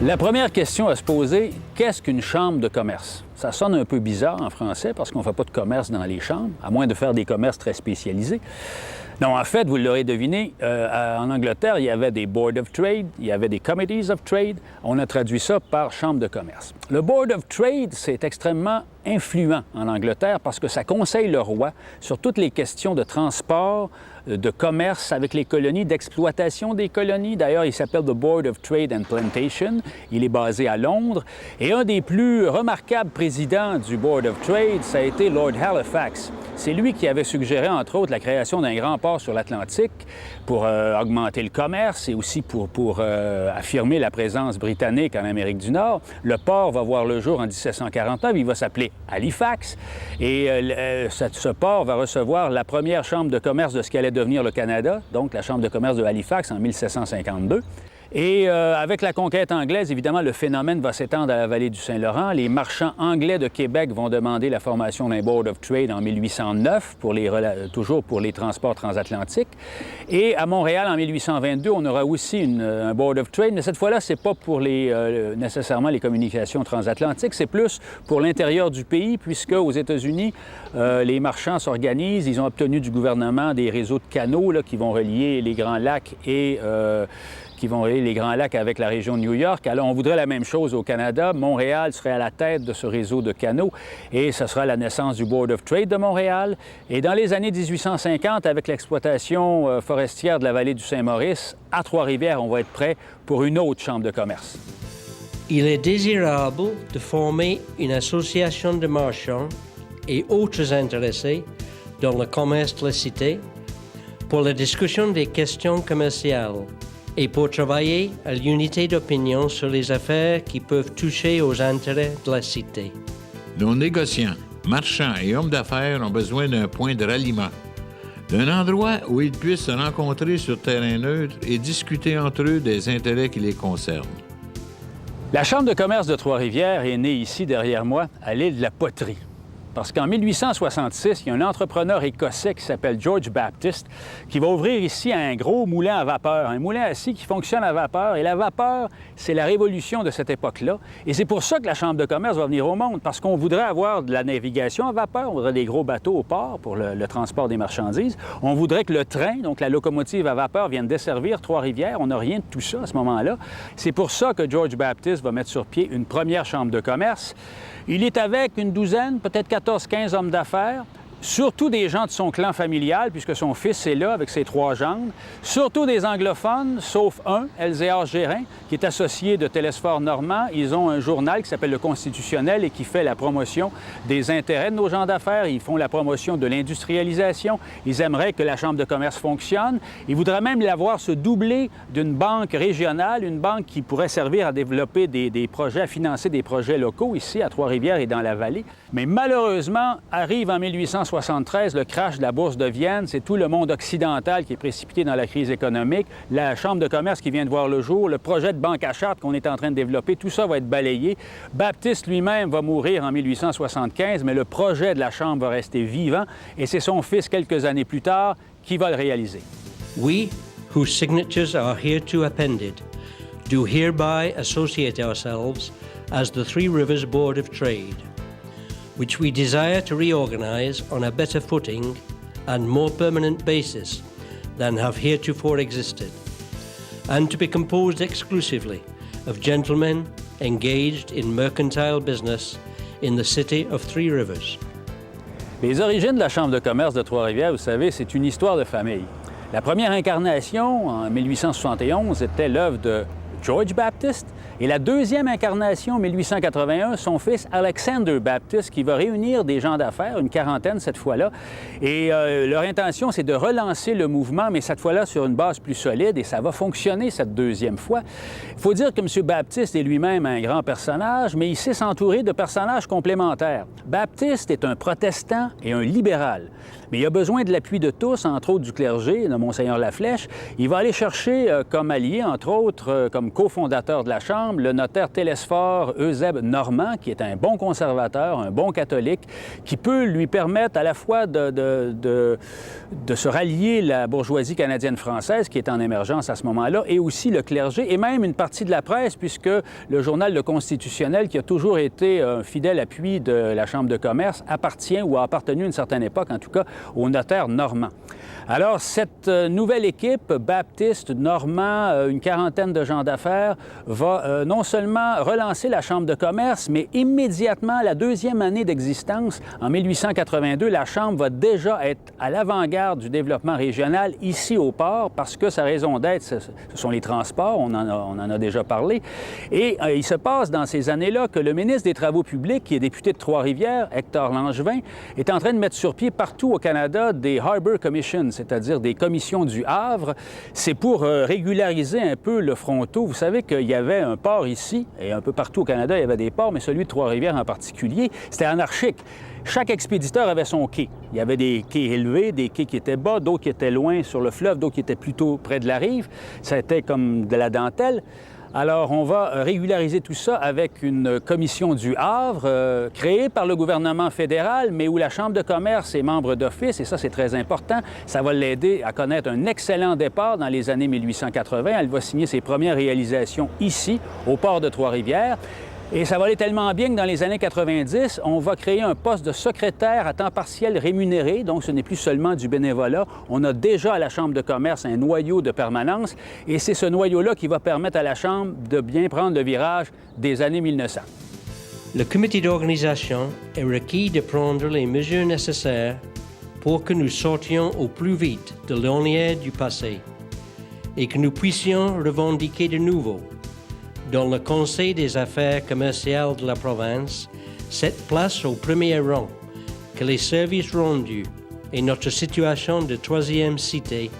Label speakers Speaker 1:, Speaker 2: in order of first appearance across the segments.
Speaker 1: La première question à se poser, qu'est-ce qu'une chambre de commerce? Ça sonne un peu bizarre en français parce qu'on ne fait pas de commerce dans les chambres, à moins de faire des commerces très spécialisés. Non, en fait, vous l'aurez deviné, en Angleterre, il y avait des Board of Trade, il y avait des Committees of Trade. On a traduit ça par chambre de commerce. Le Board of Trade, c'est extrêmement influent en Angleterre parce que ça conseille le roi sur toutes les questions de transport, de commerce avec les colonies, d'exploitation des colonies. D'ailleurs, il s'appelle The Board of Trade and Plantation. Il est basé à Londres. Et un des plus remarquables présidents du Board of Trade, ça a été Lord Halifax. C'est lui qui avait suggéré, entre autres, la création d'un grand port sur l'Atlantique pour augmenter le commerce et aussi pour affirmer la présence britannique en Amérique du Nord. Le port va voir le jour en 1749. Il va s'appeler Halifax. Et ce port va recevoir la première chambre de commerce de ce qui allait devenir le Canada, donc la chambre de commerce de Halifax en 1752. Et avec la conquête anglaise, évidemment, le phénomène va s'étendre à la vallée du Saint-Laurent. Les marchands anglais de Québec vont demander la formation d'un Board of Trade en 1809, toujours pour les transports transatlantiques. Et à Montréal, en 1822, on aura aussi un Board of Trade, mais cette fois-là, c'est pas pour nécessairement les communications transatlantiques, c'est plus pour l'intérieur du pays, puisque aux États-Unis, les marchands s'organisent. Ils ont obtenu du gouvernement des réseaux de canaux là, qui vont relier les Grands Lacs avec la région de New York. Alors, on voudrait la même chose au Canada. Montréal serait à la tête de ce réseau de canaux et ce sera la naissance du Board of Trade de Montréal. Et dans les années 1850, avec l'exploitation forestière de la vallée du Saint-Maurice, à Trois-Rivières, on va être prêt pour une autre chambre de commerce.
Speaker 2: Il est désirable de former une association de marchands et autres intéressés dans le commerce de la cité pour la discussion des questions commerciales et pour travailler à l'unité d'opinion sur les affaires qui peuvent toucher aux intérêts de la cité.
Speaker 3: Nos négociants, marchands et hommes d'affaires ont besoin d'un point de ralliement, d'un endroit où ils puissent se rencontrer sur terrain neutre et discuter entre eux des intérêts qui les concernent.
Speaker 1: La Chambre de commerce de Trois-Rivières est née ici, derrière moi, à l'île de la Poterie. Parce qu'en 1866, il y a un entrepreneur écossais qui s'appelle George Baptist qui va ouvrir ici un gros moulin à vapeur, un moulin à scie qui fonctionne à vapeur. Et la vapeur, c'est la révolution de cette époque-là. Et c'est pour ça que la Chambre de commerce va venir au monde, parce qu'on voudrait avoir de la navigation à vapeur, on voudrait des gros bateaux au port pour le transport des marchandises. On voudrait que le train, donc la locomotive à vapeur, vienne desservir Trois-Rivières. On n'a rien de tout ça à ce moment-là. C'est pour ça que George Baptist va mettre sur pied une première Chambre de commerce. Il est avec une douzaine, peut-être 14-15 hommes d'affaires, surtout des gens de son clan familial, puisque son fils est là avec ses 3 gendres, surtout des anglophones, sauf un, Elzéar Gérin, qui est associé de Télésphore Normand. Ils ont un journal qui s'appelle Le Constitutionnel et qui fait la promotion des intérêts de nos gens d'affaires. Ils font la promotion de l'industrialisation. Ils aimeraient que la Chambre de commerce fonctionne. Ils voudraient même la voir se doubler d'une banque régionale, une banque qui pourrait servir à développer des projets, à financer des projets locaux ici à Trois-Rivières et dans la vallée. Mais malheureusement, arrive en 1873 le crash de la Bourse de Vienne. C'est tout le monde occidental qui est précipité dans la crise économique. La Chambre de commerce qui vient de voir le jour, le projet de banque à charte qu'on est en train de développer, tout ça va être balayé. Baptiste lui-même va mourir en 1875, mais le projet de la Chambre va rester vivant et c'est son fils, quelques années plus tard, qui va le réaliser.
Speaker 2: We, whose signatures are hereto appended, do hereby associate ourselves as the Three Rivers Board of Trade, which we desire to reorganize on a better footing and more permanent basis than have heretofore existed, and to be composed exclusively of gentlemen engaged in mercantile business in the city of Three Rivers.
Speaker 1: Les origines de la Chambre de commerce de Trois-Rivières, vous savez, c'est une histoire de famille. La première incarnation, en 1871, était l'œuvre de George Baptist. Et la deuxième incarnation, en 1881, son fils Alexander Baptist, qui va réunir des gens d'affaires, une quarantaine cette fois-là. Et leur intention, c'est de relancer le mouvement, mais cette fois-là sur une base plus solide, et ça va fonctionner cette deuxième fois. Il faut dire que M. Baptist est lui-même un grand personnage, mais il sait s'entourer de personnages complémentaires. Baptist est un protestant et un libéral. Mais il a besoin de l'appui de tous, entre autres du clergé, de Monseigneur Laflèche. Il va aller chercher comme allié, entre autres, comme cofondateur de la Chambre, Chambre le notaire Télesphore Eusèbe Normand, qui est un bon conservateur, un bon catholique, qui peut lui permettre à la fois de se rallier la bourgeoisie canadienne-française, qui est en émergence à ce moment-là, et aussi le clergé, et même une partie de la presse, puisque le journal Le Constitutionnel, qui a toujours été un fidèle appui de la Chambre de commerce, appartient ou a appartenu à une certaine époque, en tout cas, au notaire normand. Alors, cette nouvelle équipe, baptiste, normand, une quarantaine de gens d'affaires, va non seulement relancer la Chambre de commerce, mais immédiatement, la deuxième année d'existence, en 1882, la Chambre va déjà être à l'avant-garde du développement régional ici au port, parce que sa raison d'être, ce sont les transports, on en a déjà parlé. Et il se passe dans ces années-là que le ministre des Travaux publics, qui est député de Trois-Rivières, Hector Langevin, est en train de mettre sur pied partout au Canada des Harbour Commissions, c'est-à-dire des commissions du Havre. C'est pour régulariser un peu le fronteau. Vous savez qu'il y avait un port ici, et un peu partout au Canada, il y avait des ports, mais celui de Trois-Rivières en particulier, c'était anarchique. Chaque expéditeur avait son quai. Il y avait des quais élevés, des quais qui étaient bas, d'autres qui étaient loin sur le fleuve, d'autres qui étaient plutôt près de la rive. C'était comme de la dentelle. Alors, on va régulariser tout ça avec une commission du Havre créée par le gouvernement fédéral, mais où la Chambre de commerce est membre d'office, et ça, c'est très important. Ça va l'aider à connaître un excellent départ dans les années 1880. Elle va signer ses premières réalisations ici, au port de Trois-Rivières. Et ça va aller tellement bien que dans les années 90, on va créer un poste de secrétaire à temps partiel rémunéré, donc ce n'est plus seulement du bénévolat. On a déjà à la Chambre de commerce un noyau de permanence, et c'est ce noyau-là qui va permettre à la Chambre de bien prendre le virage des années 1900.
Speaker 2: Le comité d'organisation est requis de prendre les mesures nécessaires pour que nous sortions au plus vite de l'ornière du passé et que nous puissions revendiquer de nouveau dans le Conseil des affaires commerciales de la province, cette place au premier rang que les services rendus et notre situation de troisième cité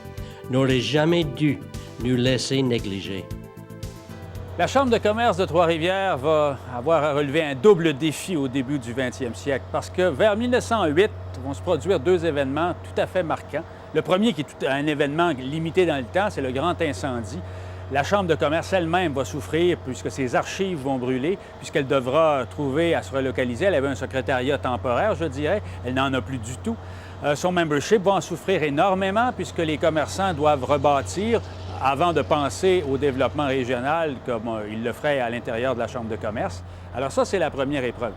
Speaker 2: n'auraient jamais dû nous laisser négliger.
Speaker 1: La Chambre de commerce de Trois-Rivières va avoir à relever un double défi au début du 20e siècle, parce que vers 1908 vont se produire deux événements tout à fait marquants. Le premier, qui est un événement limité dans le temps, c'est le grand incendie. La Chambre de commerce elle-même va souffrir puisque ses archives vont brûler, puisqu'elle devra trouver à se relocaliser. Elle avait un secrétariat temporaire, je dirais. Elle n'en a plus du tout. Son membership va en souffrir énormément puisque les commerçants doivent rebâtir avant de penser au développement régional comme ils le feraient à l'intérieur de la Chambre de commerce. Alors ça, c'est la première épreuve.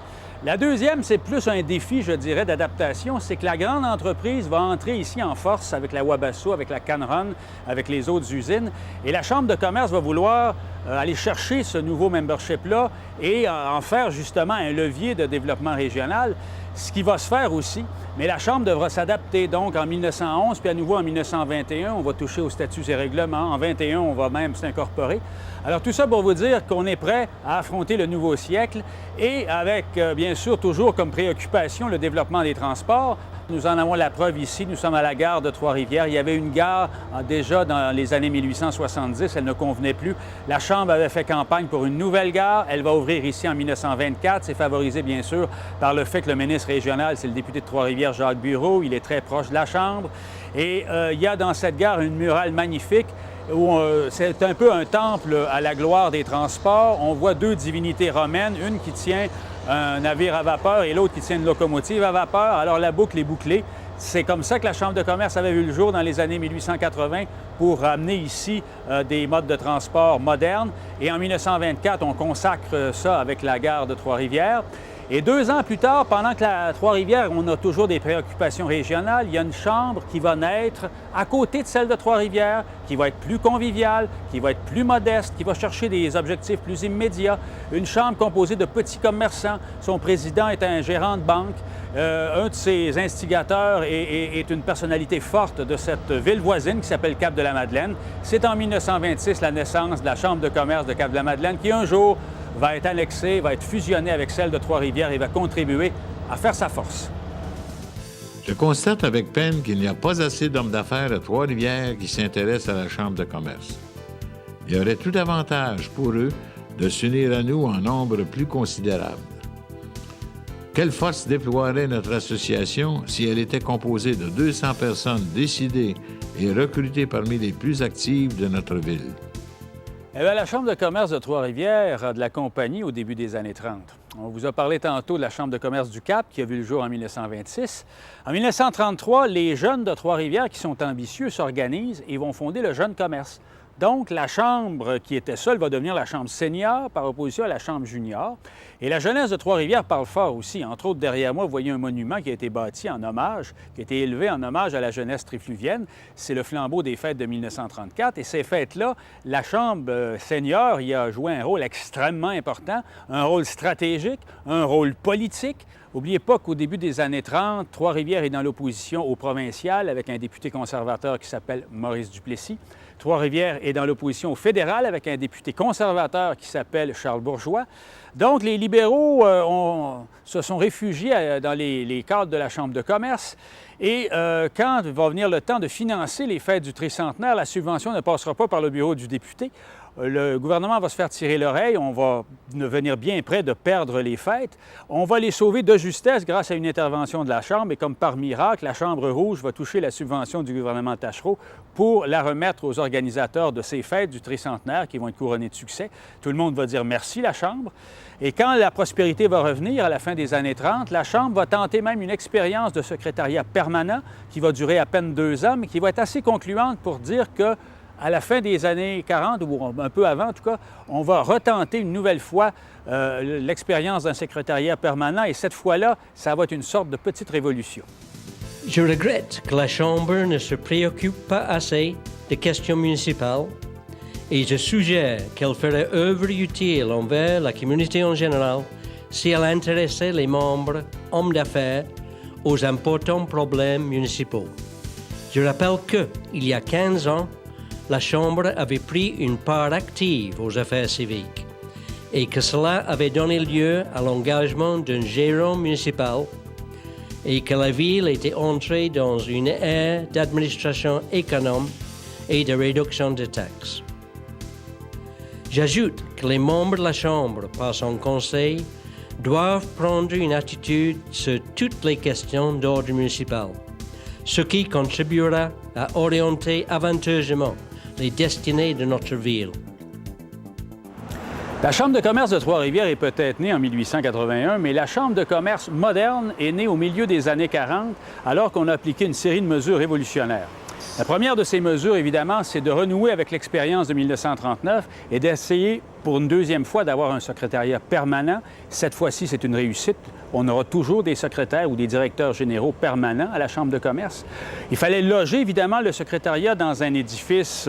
Speaker 1: La deuxième, c'est plus un défi, je dirais, d'adaptation, c'est que la grande entreprise va entrer ici en force avec la Wabasso, avec la Canron, avec les autres usines, et la Chambre de commerce va vouloir aller chercher ce nouveau membership-là et en faire justement un levier de développement régional, ce qui va se faire aussi. Mais la Chambre devra s'adapter. Donc, en 1911, puis à nouveau en 1921, on va toucher aux statuts et règlements. En 21, on va même s'incorporer. Alors, tout ça pour vous dire qu'on est prêt à affronter le nouveau siècle et avec, bien sûr, toujours comme préoccupation le développement des transports. Nous en avons la preuve ici. Nous sommes à la gare de Trois-Rivières. Il y avait une gare déjà dans les années 1870. Elle ne convenait plus. La Chambre avait fait campagne pour une nouvelle gare. Elle va ouvrir ici en 1924. C'est favorisé, bien sûr, par le fait que le ministre régional, c'est le député de Trois-Rivières, Jacques Bureau. Il est très proche de la Chambre. Et il y a dans cette gare une murale magnifique où c'est un peu un temple à la gloire des transports. On voit deux divinités romaines, une qui tient un navire à vapeur et l'autre qui tient une locomotive à vapeur. Alors la boucle est bouclée. C'est comme ça que la Chambre de commerce avait vu le jour dans les années 1880 pour amener ici des modes de transport modernes. Et en 1924, on consacre ça avec la gare de Trois-Rivières. Et 2 ans plus tard, pendant que la Trois-Rivières, on a toujours des préoccupations régionales, il y a une chambre qui va naître à côté de celle de Trois-Rivières, qui va être plus conviviale, qui va être plus modeste, qui va chercher des objectifs plus immédiats. Une chambre composée de petits commerçants. Son président est un gérant de banque. Un de ses instigateurs est une personnalité forte de cette ville voisine qui s'appelle Cap-de-la-Madeleine. C'est en 1926 la naissance de la Chambre de commerce de Cap-de-la-Madeleine qui, un jour, va être annexée, va être fusionnée avec celle de Trois-Rivières et va contribuer à faire sa force.
Speaker 3: Je constate avec peine qu'il n'y a pas assez d'hommes d'affaires à Trois-Rivières qui s'intéressent à la Chambre de commerce. Il y aurait tout avantage pour eux de s'unir à nous en nombre plus considérable. Quelle force déploierait notre association si elle était composée de 200 personnes décidées et recrutées parmi les plus actives de notre ville?
Speaker 1: Eh bien, la Chambre de commerce de Trois-Rivières a de la compagnie au début des années 30. On vous a parlé tantôt de la Chambre de commerce du Cap qui a vu le jour en 1926. En 1933, les jeunes de Trois-Rivières qui sont ambitieux s'organisent et vont fonder le Jeune Commerce. Donc, la Chambre qui était seule va devenir la Chambre senior par opposition à la Chambre junior. Et la jeunesse de Trois-Rivières parle fort aussi. Entre autres, derrière moi, vous voyez un monument qui a été bâti en hommage, qui a été élevé en hommage à la jeunesse trifluvienne. C'est le flambeau des fêtes de 1934. Et ces fêtes-là, la Chambre senior y a joué un rôle extrêmement important, un rôle stratégique, un rôle politique. N'oubliez pas qu'au début des années 30, Trois-Rivières est dans l'opposition au provincial avec un député conservateur qui s'appelle Maurice Duplessis. Trois-Rivières est dans l'opposition au fédéral avec un député conservateur qui s'appelle Charles Bourgeois. Donc, les libéraux se sont réfugiés dans les cadres de la Chambre de commerce. Et quand va venir le temps de financer les fêtes du tricentenaire, la subvention ne passera pas par le bureau du député. Le gouvernement va se faire tirer l'oreille, on va devenir bien près de perdre les fêtes. On va les sauver de justesse grâce à une intervention de la Chambre et comme par miracle, la Chambre rouge va toucher la subvention du gouvernement Taschereau pour la remettre aux organisateurs de ces fêtes du tricentenaire qui vont être couronnées de succès. Tout le monde va dire merci, la Chambre. Et quand la prospérité va revenir à la fin des années 30, la Chambre va tenter même une expérience de secrétariat permanent qui va durer à peine 2 ans, mais qui va être assez concluante pour dire que à la fin des années 40, ou un peu avant en tout cas, on va retenter une nouvelle fois l'expérience d'un secrétariat permanent et cette fois-là, ça va être une sorte de petite révolution.
Speaker 2: Je regrette que la Chambre ne se préoccupe pas assez des questions municipales et je suggère qu'elle ferait œuvre utile envers la communauté en général si elle intéressait les membres, hommes d'affaires, aux importants problèmes municipaux. Je rappelle qu'il y a 15 ans, la Chambre avait pris une part active aux affaires civiques et que cela avait donné lieu à l'engagement d'un gérant municipal et que la ville était entrée dans une ère d'administration économe et de réduction de taxes. J'ajoute que les membres de la Chambre, par son conseil, doivent prendre une attitude sur toutes les questions d'ordre municipal, ce qui contribuera à orienter avantageusement les destinées de notre ville.
Speaker 1: La Chambre de commerce de Trois-Rivières est peut-être née en 1881, mais la Chambre de commerce moderne est née au milieu des années 40, alors qu'on a appliqué une série de mesures révolutionnaires. La première de ces mesures, évidemment, c'est de renouer avec l'expérience de 1939 et d'essayer pour une deuxième fois d'avoir un secrétariat permanent. Cette fois-ci, c'est une réussite. On aura toujours des secrétaires ou des directeurs généraux permanents à la Chambre de commerce. Il fallait loger, évidemment, le secrétariat dans un édifice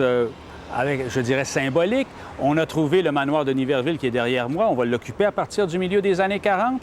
Speaker 1: avec, je dirais, symbolique. On a trouvé le manoir de Niverville qui est derrière moi. On va l'occuper à partir du milieu des années 40.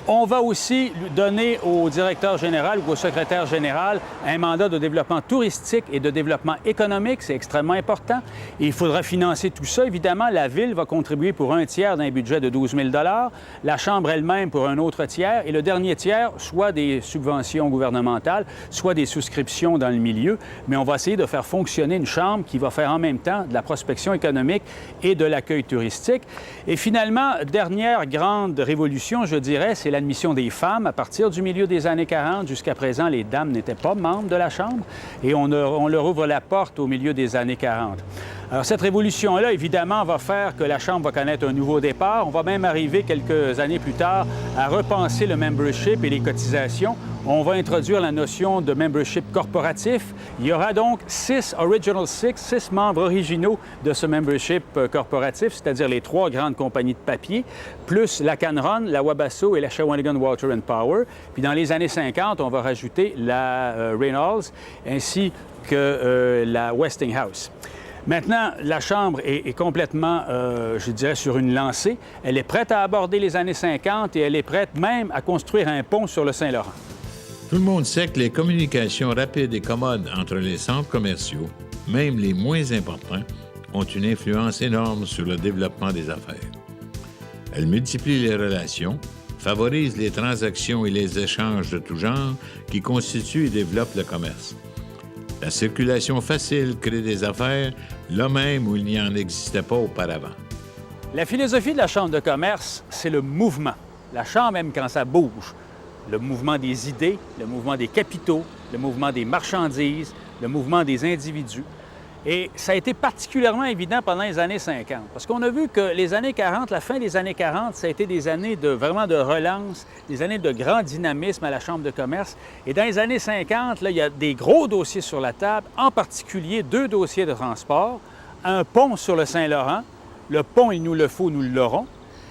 Speaker 1: On va aussi donner au directeur général ou au secrétaire général un mandat de développement touristique et de développement économique. C'est extrêmement important. Et il faudra financer tout ça. Évidemment, la Ville va contribuer pour un tiers d'un budget de 12 000 $, la Chambre elle-même pour un autre tiers, et le dernier tiers, soit des subventions gouvernementales, soit des souscriptions dans le milieu. Mais on va essayer de faire fonctionner une Chambre qui va faire en même temps de la prospection économique et de l'accueil touristique. Et finalement, dernière grande révolution, je dirais, c'est l'admission des femmes. À partir du milieu des années 40, jusqu'à présent, les dames n'étaient pas membres de la Chambre et on leur ouvre la porte au milieu des années 40. Alors, cette révolution-là, évidemment, va faire que la Chambre va connaître un nouveau départ. On va même arriver quelques années plus tard à repenser le membership et les cotisations. On va introduire la notion de membership corporatif. Il y aura donc 6 membres originaux de ce membership corporatif, c'est-à-dire les 3 grandes compagnies de papier, plus la Canron, la Wabasso et la Shawinigan Water and Power. Puis dans les années 50, on va rajouter la Reynolds ainsi que la Westinghouse. Maintenant, la Chambre est complètement, je dirais, sur une lancée. Elle est prête à aborder les années 50 et elle est prête même à construire un pont sur le Saint-Laurent.
Speaker 3: Tout le monde sait que les communications rapides et commodes entre les centres commerciaux, même les moins importants, ont une influence énorme sur le développement des affaires. Elles multiplient les relations, favorisent les transactions et les échanges de tout genre qui constituent et développent le commerce. La circulation facile crée des affaires là même où il n'y en existait pas auparavant.
Speaker 1: La philosophie de la Chambre de commerce, c'est le mouvement. La Chambre aime quand ça bouge. Le mouvement des idées, le mouvement des capitaux, le mouvement des marchandises, le mouvement des individus. Et ça a été particulièrement évident pendant les années 50, parce qu'on a vu que les années 40, la fin des années 40, ça a été des années vraiment de relance, des années de grand dynamisme à la Chambre de commerce. Et dans les années 50, là, il y a des gros dossiers sur la table, en particulier 2 dossiers de transport, un pont sur le Saint-Laurent. Le pont, il nous le faut, nous l'aurons.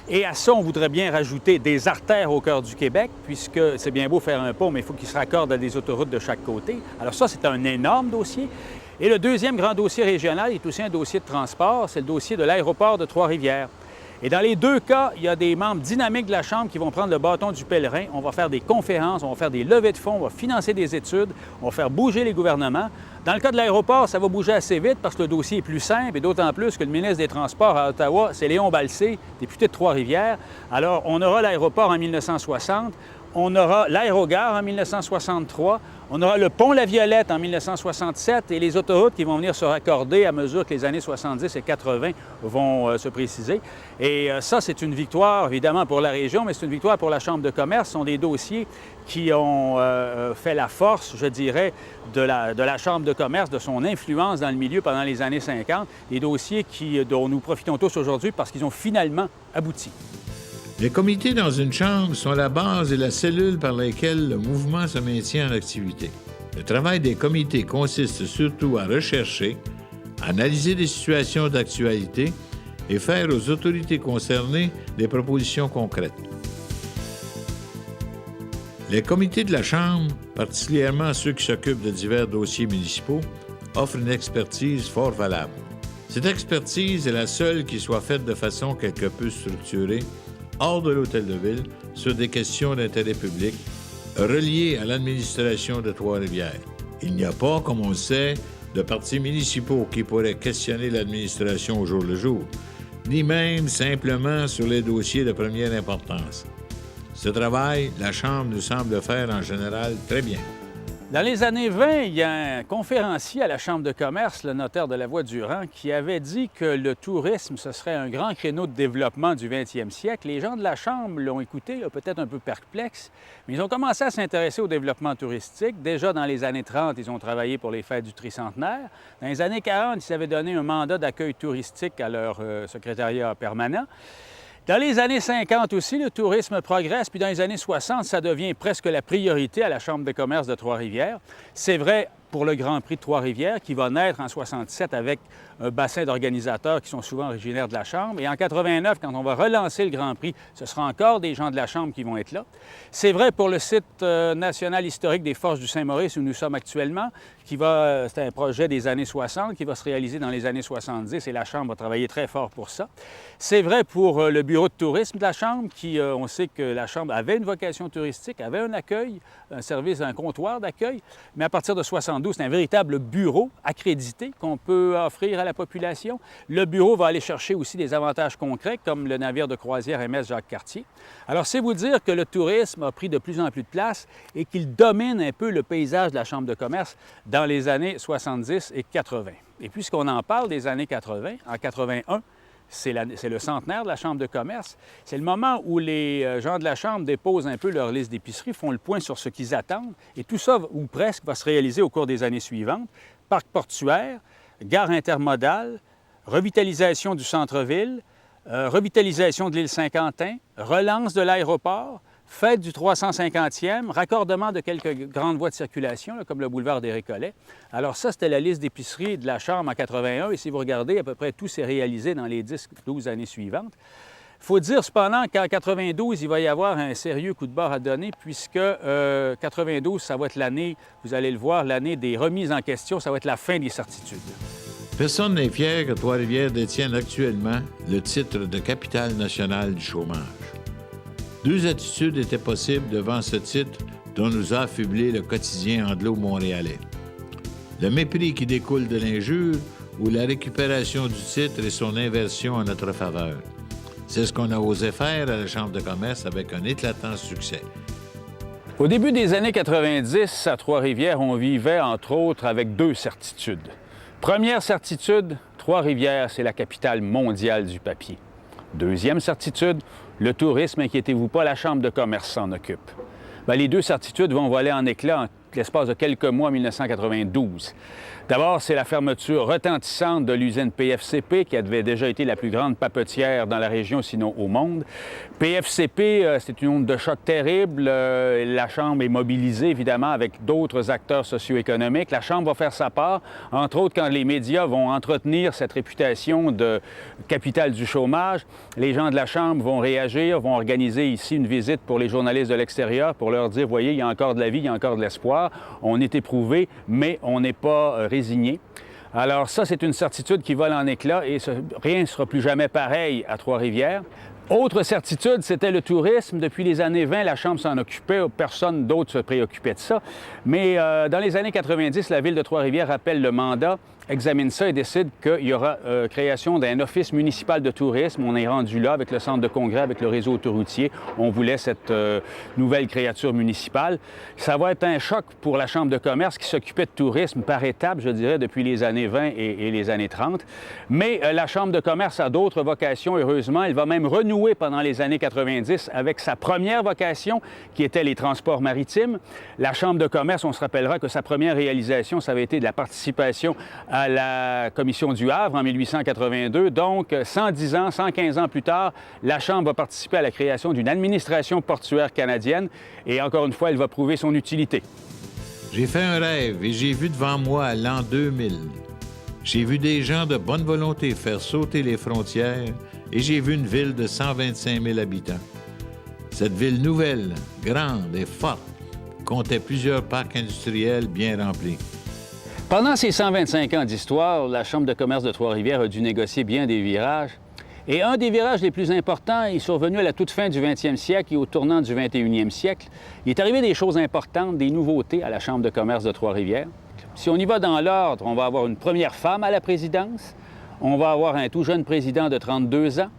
Speaker 1: Et à ça, on voudrait bien rajouter des artères au cœur du Québec, puisque c'est bien beau faire un pont, mais il faut qu'il se raccorde à des autoroutes de chaque côté. Alors ça, c'est un énorme dossier. Et le deuxième grand dossier régional est aussi un dossier de transport, c'est le dossier de l'aéroport de Trois-Rivières. Et dans les 2 cas, il y a des membres dynamiques de la Chambre qui vont prendre le bâton du pèlerin. On va faire des conférences, on va faire des levées de fonds, on va financer des études, on va faire bouger les gouvernements. Dans le cas de l'aéroport, ça va bouger assez vite parce que le dossier est plus simple et d'autant plus que le ministre des Transports à Ottawa, c'est Léon Balcé, député de Trois-Rivières. Alors, on aura l'aéroport en 1960, on aura l'aérogare en 1963, on aura le pont La Violette en 1967 et les autoroutes qui vont venir se raccorder à mesure que les années 70 et 80 vont se préciser. Et ça, c'est une victoire, évidemment, pour la région, mais c'est une victoire pour la Chambre de commerce. Ce sont des dossiers qui ont fait la force, je dirais, de la Chambre de commerce, de son influence dans le milieu pendant les années 50, des dossiers dont nous profitons tous aujourd'hui parce qu'ils ont finalement abouti.
Speaker 3: Les comités dans une chambre sont la base et la cellule par laquelle le mouvement se maintient en activité. Le travail des comités consiste surtout à rechercher, analyser des situations d'actualité et faire aux autorités concernées des propositions concrètes. Les comités de la Chambre, particulièrement ceux qui s'occupent de divers dossiers municipaux, offrent une expertise fort valable. Cette expertise est la seule qui soit faite de façon quelque peu structurée, hors de l'Hôtel de Ville, sur des questions d'intérêt public reliées à l'administration de Trois-Rivières. Il n'y a pas, comme on le sait, de partis municipaux qui pourraient questionner l'administration au jour le jour, ni même simplement sur les dossiers de première importance. Ce travail, la Chambre nous semble faire en général très bien.
Speaker 1: Dans les années 20, il y a un conférencier à la Chambre de commerce, le notaire de la Voie-Durand, qui avait dit que le tourisme, ce serait un grand créneau de développement du 20e siècle. Les gens de la Chambre l'ont écouté, peut-être un peu perplexes, mais ils ont commencé à s'intéresser au développement touristique. Déjà dans les années 30, ils ont travaillé pour les fêtes du tricentenaire. Dans les années 40, ils avaient donné un mandat d'accueil touristique à leur secrétariat permanent. Dans les années 50 aussi, le tourisme progresse, puis dans les années 60, ça devient presque la priorité à la Chambre de commerce de Trois-Rivières. C'est vrai pour le Grand Prix de Trois-Rivières, qui va naître en 67 avec un bassin d'organisateurs qui sont souvent originaires de la Chambre. Et en 89, quand on va relancer le Grand Prix, ce sera encore des gens de la Chambre qui vont être là. C'est vrai pour le site national historique des Forges du Saint-Maurice où nous sommes actuellement, c'est un projet des années 60 qui va se réaliser dans les années 70 et la Chambre va travailler très fort pour ça. C'est vrai pour le bureau de tourisme de la Chambre qui, on sait que la Chambre avait une vocation touristique, avait un accueil, un service, un comptoir d'accueil, mais à partir de 72, c'est un véritable bureau accrédité qu'on peut offrir à la population. Le bureau va aller chercher aussi des avantages concrets comme le navire de croisière MS Jacques-Cartier. Alors, c'est vous dire que le tourisme a pris de plus en plus de place et qu'il domine un peu le paysage de la Chambre de commerce dans les années 70 et 80. Et puisqu'on en parle des années 80, en 81, c'est le centenaire de la Chambre de commerce. C'est le moment où les gens de la Chambre déposent un peu leur liste d'épicerie, font le point sur ce qu'ils attendent. Et tout ça, ou presque, va se réaliser au cours des années suivantes. Parc portuaire, gare intermodale, revitalisation du centre-ville, revitalisation de l'île Saint-Quentin, relance de l'aéroport, fête du 350e, raccordement de quelques grandes voies de circulation, là, comme le boulevard des Récollets. Alors ça, c'était la liste d'épicerie de la Chambre en 81, et si vous regardez, à peu près tout s'est réalisé dans les 10-12 années suivantes. Il faut dire cependant qu'en 92, il va y avoir un sérieux coup de barre à donner, puisque 92, ça va être l'année, vous allez le voir, l'année des remises en question, ça va être la fin des certitudes.
Speaker 3: Personne n'est fier que Trois-Rivières détienne actuellement le titre de capitale nationale du chômage. 2 attitudes étaient possibles devant ce titre dont nous a affublé le quotidien anglo-montréalais. Le mépris qui découle de l'injure ou la récupération du titre et son inversion en notre faveur. C'est ce qu'on a osé faire à la Chambre de commerce avec un éclatant succès.
Speaker 1: Au début des années 90, à Trois-Rivières, on vivait entre autres avec 2 certitudes. Première certitude, Trois-Rivières, c'est la capitale mondiale du papier. Deuxième certitude, le tourisme, inquiétez-vous pas, la Chambre de commerce s'en occupe. Bien, les 2 certitudes vont voler en éclats en l'espace de quelques mois en 1992. D'abord, c'est la fermeture retentissante de l'usine PFCP, qui avait déjà été la plus grande papetière dans la région, sinon au monde. PFCP, c'est une onde de choc terrible. La Chambre est mobilisée, évidemment, avec d'autres acteurs socio-économiques. La Chambre va faire sa part, entre autres quand les médias vont entretenir cette réputation de capitale du chômage. Les gens de la Chambre vont réagir, vont organiser ici une visite pour les journalistes de l'extérieur pour leur dire, voyez, il y a encore de la vie, il y a encore de l'espoir. On est éprouvé, mais on n'est pas résigné. Alors ça, c'est une certitude qui vole en éclats et rien ne sera plus jamais pareil à Trois-Rivières. Autre certitude, c'était le tourisme. Depuis les années 20, la Chambre s'en occupait, personne d'autre se préoccupait de ça. Mais dans les années 90, la Ville de Trois-Rivières appelle le mandat, examine ça et décide qu'il y aura création d'un office municipal de tourisme. On est rendu là avec le centre de congrès, avec le réseau autoroutier. On voulait cette nouvelle créature municipale. Ça va être un choc pour la Chambre de commerce qui s'occupait de tourisme par étapes, je dirais, depuis les années 20 et les années 30. Mais la Chambre de commerce a d'autres vocations, heureusement. Elle va même renouer pendant les années 90 avec sa première vocation, qui était les transports maritimes. La Chambre de commerce, on se rappellera que sa première réalisation, ça avait été de la participation à la Commission du Havre en 1882. Donc, 110 ans, 115 ans plus tard, la Chambre va participer à la création d'une administration portuaire canadienne et encore une fois, elle va prouver son utilité.
Speaker 3: J'ai fait un rêve et j'ai vu devant moi l'an 2000. J'ai vu des gens de bonne volonté faire sauter les frontières et j'ai vu une ville de 125 000 habitants. Cette ville nouvelle, grande et forte, comptait plusieurs parcs industriels bien remplis.
Speaker 1: Pendant ces 125 ans d'histoire, la Chambre de commerce de Trois-Rivières a dû négocier bien des virages. Et un des virages les plus importants est survenu à la toute fin du 20e siècle et au tournant du 21e siècle. Il est arrivé des choses importantes, des nouveautés à la Chambre de commerce de Trois-Rivières. Si on y va dans l'ordre, on va avoir une première femme à la présidence, on va avoir un tout jeune président de 32 ans,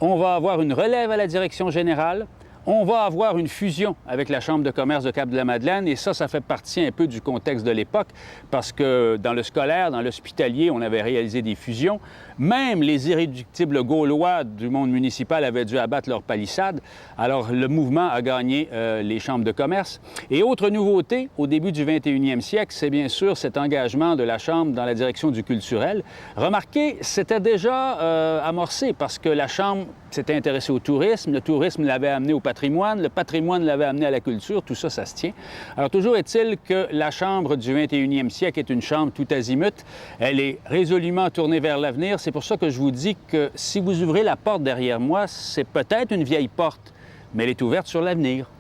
Speaker 1: on va avoir une relève à la direction générale, on va avoir une fusion avec la Chambre de commerce de Cap-de-la-Madeleine et ça fait partie un peu du contexte de l'époque parce que dans le scolaire, dans l'hospitalier, on avait réalisé des fusions. Même les irréductibles Gaulois du monde municipal avaient dû abattre leurs palissades. Alors, le mouvement a gagné les chambres de commerce. Et autre nouveauté, au début du 21e siècle, c'est bien sûr cet engagement de la Chambre dans la direction du culturel. Remarquez, c'était déjà amorcé parce que la Chambre s'était intéressée au tourisme, le tourisme l'avait amené au patrimoine, le patrimoine l'avait amené à la culture, tout ça, ça se tient. Alors, toujours est-il que la Chambre du 21e siècle est une chambre tout azimut. Elle est résolument tournée vers l'avenir. C'est pour ça que je vous dis que si vous ouvrez la porte derrière moi, c'est peut-être une vieille porte, mais elle est ouverte sur l'avenir.